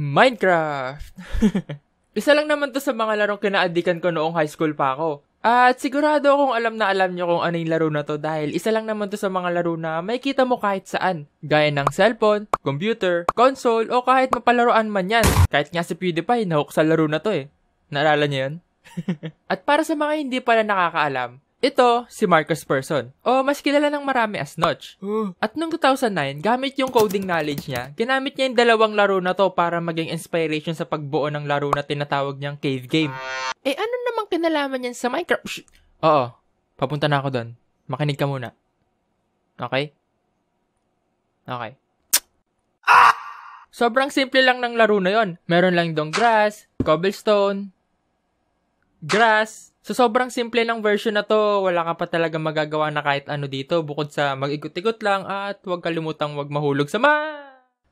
Minecraft! Isa lang naman to sa mga larong kinaadikan ko noong high school pa ako. At sigurado akong alam na alam nyo kung ano yung laro na to dahil isa lang naman to sa mga laro na may kita mo kahit saan. Gaya ng cellphone, computer, console, o kahit mapalaruan man yan. Kahit nga si PewDiePie, nahook sa laro na to eh. Naalala nyo yun? At para sa mga hindi pala nakakaalam, ito si Marcus Persson, o mas kilala ng marami as Notch. At noong 2009, gamit yung coding knowledge niya, ginamit niya yung dalawang laro na to para maging inspiration sa pagbuo ng laro na tinatawag niyang cave game. Eh ano namang kinalaman niyan sa Minecraft? Oo, papunta na ako doon. Makinig ka muna. Okay? Okay. Sobrang simple lang ng laro na yon. Meron lang dong grass, cobblestone, grass. So, sobrang simple ng version na to. Wala ka pa talaga magagawa na kahit ano dito bukod sa mag-ikot-ikot lang at huwag kalimutang huwag mahulog sa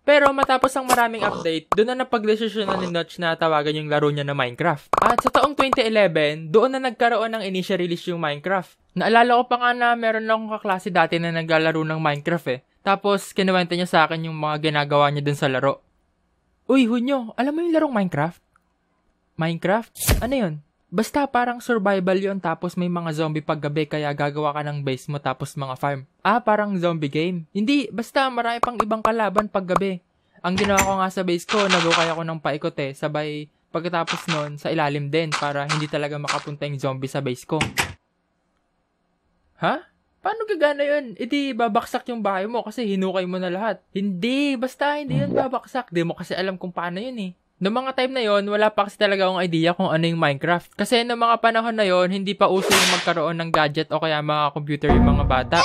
Pero matapos ang maraming update, doon na napag-desisyon na ni Notch na tawagan yung laro niya na Minecraft. At sa taong 2011, doon na nagkaroon ng initial release yung Minecraft. Naalala ko pa nga na meron akong kaklase dati na naglalaro ng Minecraft eh. Tapos, kinuwenta niya sa akin yung mga ginagawa niya dun sa laro. Uy, Hunyo, alam mo yung larong Minecraft? Minecraft? Ano yun? Basta parang survival yon tapos may mga zombie paggabi kaya gagawa ka ng base mo tapos mga farm. Parang zombie game. Hindi, basta marami pang ibang kalaban paggabi. Ang ginawa ko nga sa base ko, nagukay ako ng paikot eh. Sabay pagkatapos nun sa ilalim din para hindi talaga makapunta yung zombie sa base ko. Ha? Paano gagana yun? Di babaksak yung bahay mo kasi hinukay mo na lahat. Hindi, basta hindi yun babaksak. Di mo kasi alam kung paano yun eh. Noong mga time na yon, wala pa kasi talaga akong idea kung ano yung Minecraft. Kasi noong mga panahon na yon, hindi pa uso yung magkaroon ng gadget o kaya mga computer yung mga bata.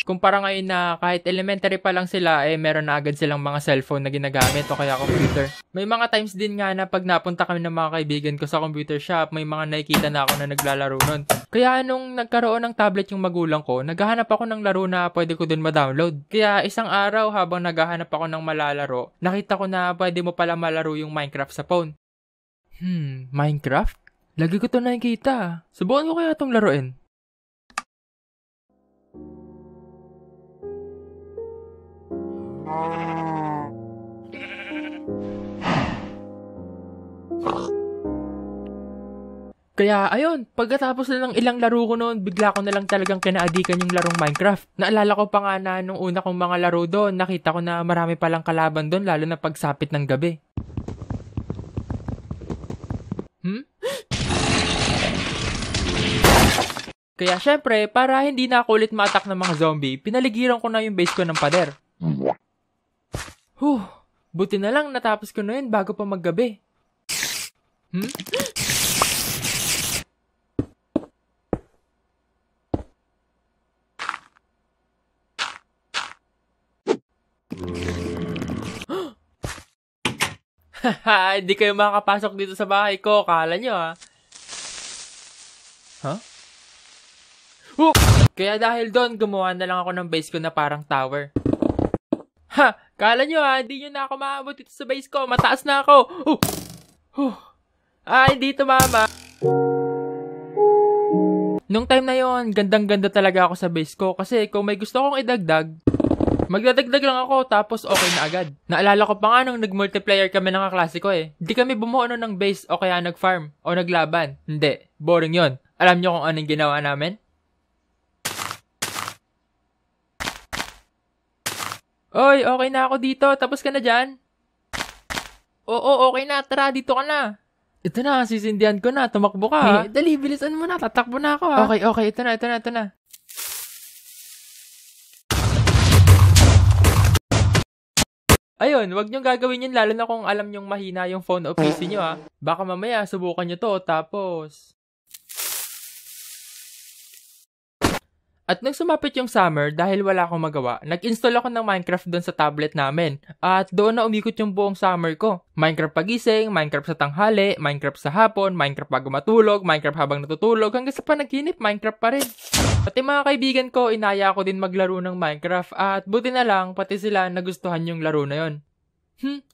Kumpara ngayon na kahit elementary pa lang sila, meron na agad silang mga cellphone na ginagamit o kaya computer. May mga times din nga na pag napunta kami ng mga kaibigan ko sa computer shop, may mga nakikita na ako na naglalaro nun. Kaya nung nagkaroon ng tablet yung magulang ko, naghahanap ako ng laro na pwede ko dun ma-download. Kaya isang araw habang naghahanap ako ng malalaro, nakita ko na pwede mo pala malaro yung Minecraft sa phone. Minecraft? Lagi ko to nakikita. Subukan ko kaya itong laruin. Kaya ayun, pagkatapos na ng ilang laro ko noon, bigla ko na lang talagang kinaadikan yung larong Minecraft. Naalala ko pa nga na nung una kong mga laro doon, nakita ko na marami palang kalaban doon lalo na pagsapit ng gabi. Kaya syempre, para hindi na ako ulit ma-attack ng mga zombie, pinaligiran ko na yung base ko ng pader. Buti na lang natapos ko na yun bago pa maggabi. Hindi kayo makakapasok dito sa bahay ko. Kala nyo Kaya dahil doon, gumawa na lang ako ng base ko na parang tower. Kala nyo hindi nyo na ako maabot dito sa base ko. Mataas na ako. Hindi tumama. Nung time na yon, gandang-ganda talaga ako sa base ko. Kasi kung may gusto akong idagdag, magdadagdag lang ako tapos okay na agad. Naalala ko pa nga nung nag-multiplayer kami ng kaklase ko eh. Hindi kami bumuo ng base o kaya nag-farm o naglaban. Hindi. Boring yon. Alam nyo kung anong ginawa namin? Oy, okay na ako dito. Tapos ka na dyan? Oo, okay na. Tara, dito ka na. Ito na, sisindihan ko na. Tumakbo ka. Dali, bilisan mo na. Tatakbo na ako Okay. Ito na. Ayun, wag niyong gagawin yun lalo na kung alam niyong mahina yung phone o PC niyo Baka mamaya subukan niyo to tapos... At nang sumapit yung summer dahil wala akong magawa, nag-install ako ng Minecraft doon sa tablet namin. At doon na umikot yung buong summer ko. Minecraft pagising, Minecraft sa tanghali, Minecraft sa hapon, Minecraft bago matulog, Minecraft habang natutulog, hanggang sa panaginip, Minecraft pa rin. Pati mga kaibigan ko, inaya ko din maglaro ng Minecraft at buti na lang, pati sila nagustuhan yung laro na yon.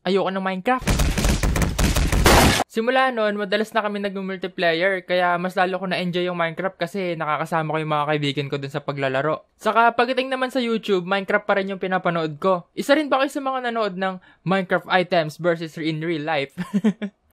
Ayoko ng Minecraft. Simula noon, madalas na kami nag-multiplayer, kaya mas lalo ko na-enjoy yung Minecraft kasi nakakasama ko yung mga kaibigan ko dun sa paglalaro. Saka pagdating naman sa YouTube, Minecraft pa rin yung pinapanood ko. Isa rin ba kayo sa mga nanood ng Minecraft items versus in real life?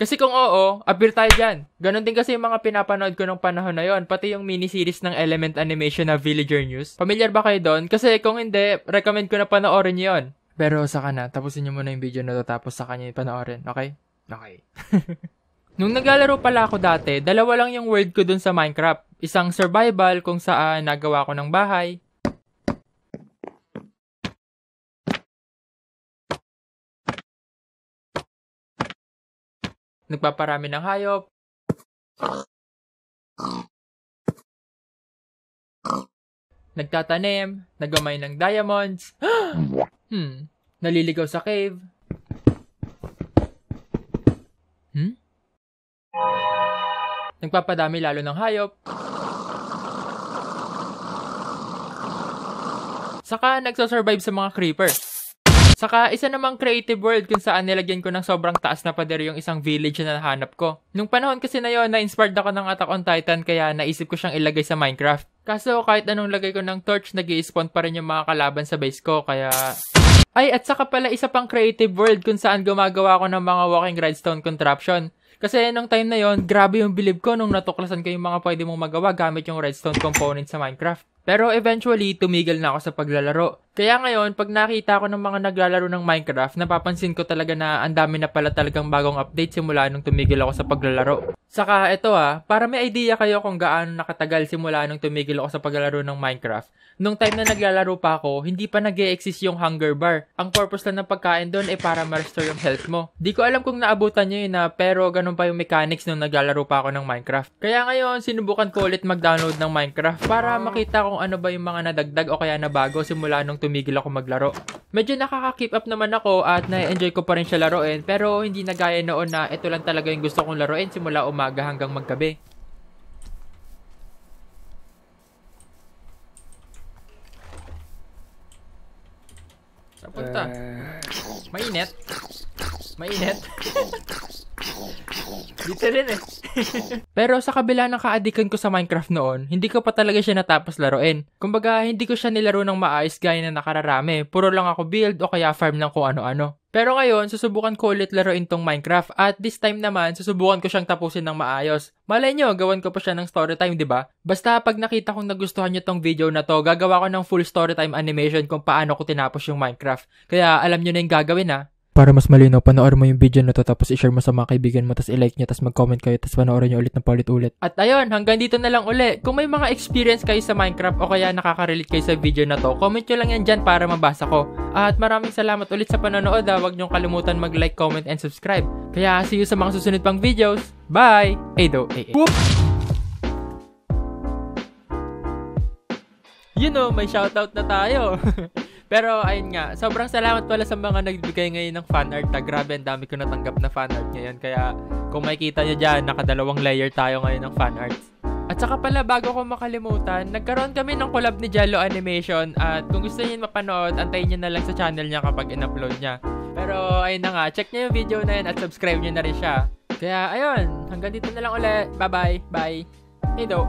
Kasi kung oo, appear tayo dyan. Ganon din kasi yung mga pinapanood ko nung panahon na yon, pati yung miniseries ng Element Animation na Villager News. Familiar ba kayo doon? Kasi kung hindi, recommend ko na panoorin nyo yun. Pero saka na, tapusin nyo muna yung video na to tapos saka nyo yung panoorin, okay? Okay. Nung naglalaro pala ako dati, dalawa lang yung world ko dun sa Minecraft. Isang survival kung saan nagawa ko ng bahay. Nagpaparami ng hayop. Nagtatanim, nagamay ng diamonds. Naliligaw sa cave. Nagpapadami lalo ng hayop. Saka nagsasurvive sa mga creeper. Saka isa namang creative world kung saan nilagyan ko ng sobrang taas na pader yung isang village na nahanap ko. Nung panahon kasi na yon, na-inspired ako ng Attack on Titan kaya naisip ko siyang ilagay sa Minecraft. Kaso kahit anong lagay ko ng torch, nag-i-spawn pa rin yung mga kalaban sa base ko kaya... Ay, at saka pala isa pang creative world kung saan gumagawa ko ng mga walking redstone contraption. Kasi nung time na yon, grabe yung bilib ko nung natuklasan ko yung mga pwede mong magawa gamit yung redstone component sa Minecraft. Pero eventually, tumigil na ako sa paglalaro. Kaya ngayon, pag nakita ko ng mga naglalaro ng Minecraft, napapansin ko talaga na ang dami na pala talagang bagong update simula nung tumigil ako sa paglalaro. Saka ito para may idea kayo kung gaano nakatagal simula nung tumigil ako sa paglalaro ng Minecraft. Nung time na naglalaro pa ako, hindi pa nag-e-exist yung hunger bar. Ang purpose lang ng pagkain doon ay para ma-restore yung health mo. Di ko alam kung naabutan nyo yun pero ganun pa yung mechanics nung naglalaro pa ako ng Minecraft. Kaya ngayon, sinubukan ko ulit mag-download ng Minecraft para makita kung ano ba yung mga nadagdag o kaya nabago simula nung tumigil ako maglaro. Medyo nakaka-keep up naman ako at na-enjoy ko pa rin siya laruin pero hindi na gaya noon na ito lang talaga yung gusto kong laruin simula umaga hanggang maggabi. Saan punta? Mainit? Mainit? Dito rin Pero sa kabila ng kaadikan ko sa Minecraft noon, hindi ko pa talaga siya natapos laruin. Kumbaga, hindi ko siya nilaro ng maayos gaya na nakararami. Puro lang ako build o kaya farm ng kung ano-ano. Pero ngayon, susubukan ko ulit laruin tong Minecraft at this time naman, susubukan ko siyang tapusin ng maayos. Malay nyo, gawan ko pa siya ng story time, diba? Basta pag nakita kong nagustuhan nyo tong video na to, gagawa ko ng full story time animation kung paano ko tinapos yung Minecraft. Kaya alam nyo na yung gagawin Para mas malinaw, panoorin mo yung video na to tapos i-share mo sa mga kaibigan mo tapos i-like nyo tapos mag-comment kayo tapos panoorin nyo ulit ng paulit-ulit. At ayun, hanggang dito na lang uli. Kung may mga experience kayo sa Minecraft o kaya nakaka-relate kayo sa video na to, comment nyo lang yan dyan para mabasa ko. At maraming salamat ulit sa panonood Huwag nyong kalimutan mag-like, comment, and subscribe. Kaya see you sa mga susunod pang videos. Bye! Ado, Whoop! May shoutout na tayo. Pero ayun nga, sobrang salamat pala sa mga nagbigay ngayon ng fan art. Grabe, ang dami ko natanggap na fan art ngayon. Kaya kung makikita nyo dyan, nakadalawang layer tayo ngayon ng fan arts. At saka pala, bago ko makalimutan, nagkaroon kami ng collab ni Jello Animation. At kung gusto niyo mapanood, antayin nyo na lang sa channel niya kapag in-upload niya. Pero ayun na nga, check nyo yung video na yun at subscribe nyo na rin siya. Kaya ayun, hanggang dito na lang ulit. Bye-bye. Bye. Hey do,